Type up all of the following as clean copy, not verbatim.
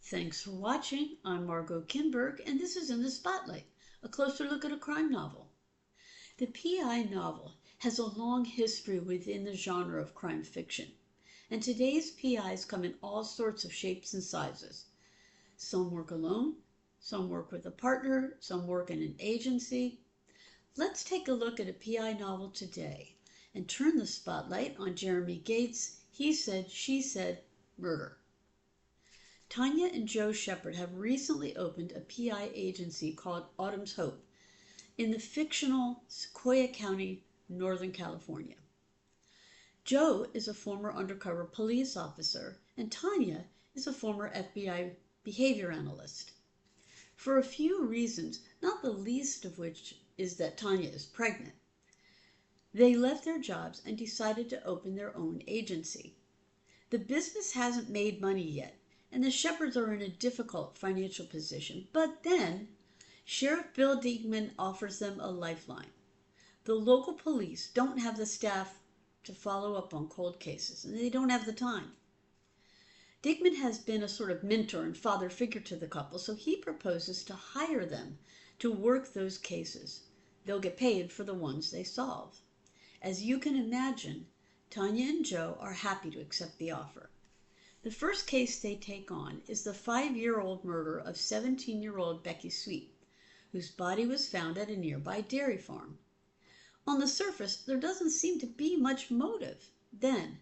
Thanks for watching. I'm Margot Kinberg, and this is In the Spotlight, a closer look at a crime novel. The PI novel has a long history within the genre of crime fiction, and today's PIs come in all sorts of shapes and sizes. Some work alone, some work with a partner, some work in an agency. Let's take a look at a PI novel today and turn the spotlight on Jeramy Gates' He Said, She Said murder. Tanya and Joe Shepard have recently opened a PI agency called Autumn's Hope in the fictional Sequoia County, Northern California. Joe is a former undercover police officer, and Tanya is a former FBI behavior analyst. For a few reasons, not the least of which is that Tanya is pregnant, they left their jobs and decided to open their own agency. The business hasn't made money yet, and the Shepards are in a difficult financial position. But then, Sheriff Bill Diekman offers them a lifeline. The local police don't have the staff to follow up on cold cases, and they don't have the time. Diekman has been a sort of mentor and father figure to the couple, so he proposes to hire them to work those cases. They'll get paid for the ones they solve. As you can imagine, Tanya and Joe are happy to accept the offer. The first case they take on is the 5-year-old murder of 17-year-old Becky Sweet, whose body was found at a nearby dairy farm. On the surface, there doesn't seem to be much motive. Then,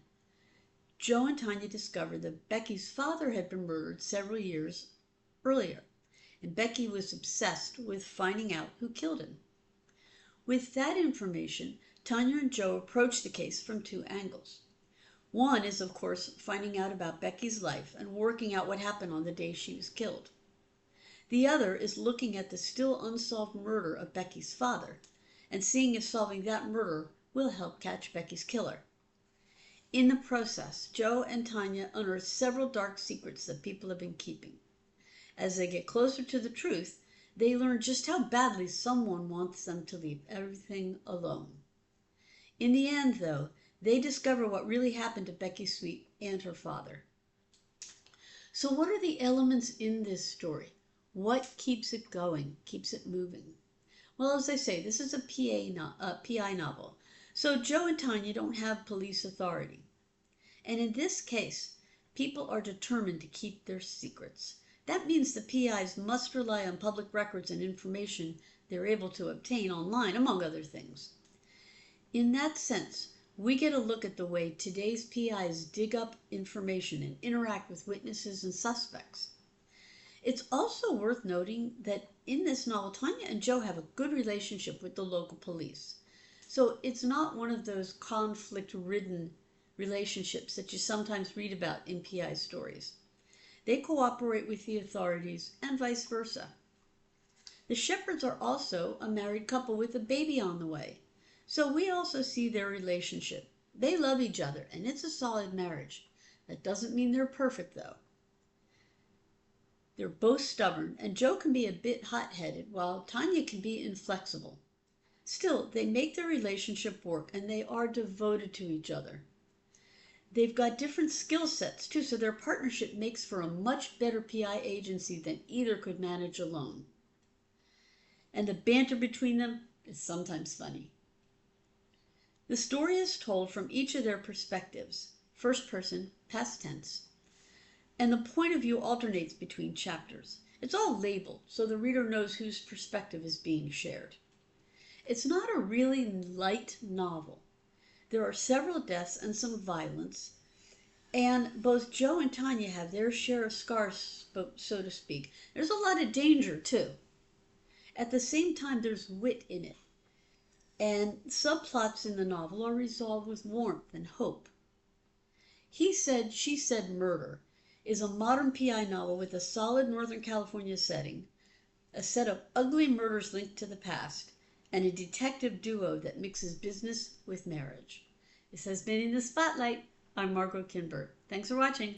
Joe and Tanya discover that Becky's father had been murdered several years earlier, and Becky was obsessed with finding out who killed him. With that information, Tanya and Joe approach the case from two angles. One is, of course, finding out about Becky's life and working out what happened on the day she was killed. The other is looking at the still unsolved murder of Becky's father and seeing if solving that murder will help catch Becky's killer. In the process, Joe and Tanya unearth several dark secrets that people have been keeping. As they get closer to the truth, they learn just how badly someone wants them to leave everything alone. In the end, though, they discover what really happened to Becky Sweet and her father. So what are the elements in this story? What keeps it going, keeps it moving? Well, as I say, this is a PI novel. So Joe and Tanya don't have police authority. And in this case, people are determined to keep their secrets. That means the PIs must rely on public records and information they're able to obtain online, among other things. In that sense, we get a look at the way today's PIs dig up information and interact with witnesses and suspects. It's also worth noting that in this novel, Tanya and Joe have a good relationship with the local police. So it's not one of those conflict-ridden relationships that you sometimes read about in PI stories. They cooperate with the authorities and vice versa. The Shepards are also a married couple with a baby on the way. So we also see their relationship. They love each other, and it's a solid marriage. That doesn't mean they're perfect, though. They're both stubborn, and Joe can be a bit hot-headed, while Tanya can be inflexible. Still, they make their relationship work, and they are devoted to each other. They've got different skill sets, too, so their partnership makes for a much better PI agency than either could manage alone. And the banter between them is sometimes funny. The story is told from each of their perspectives, first person, past tense, and the point of view alternates between chapters. It's all labeled, so the reader knows whose perspective is being shared. It's not a really light novel. There are several deaths and some violence, and both Joe and Tanya have their share of scars, so to speak. There's a lot of danger, too. At the same time, there's wit in it. And subplots in the novel are resolved with warmth and hope. He Said, She Said Murder is a modern PI novel with a solid Northern California setting, a set of ugly murders linked to the past, and a detective duo that mixes business with marriage. This has been In the Spotlight. I'm Margot Kinberg. Thanks for watching.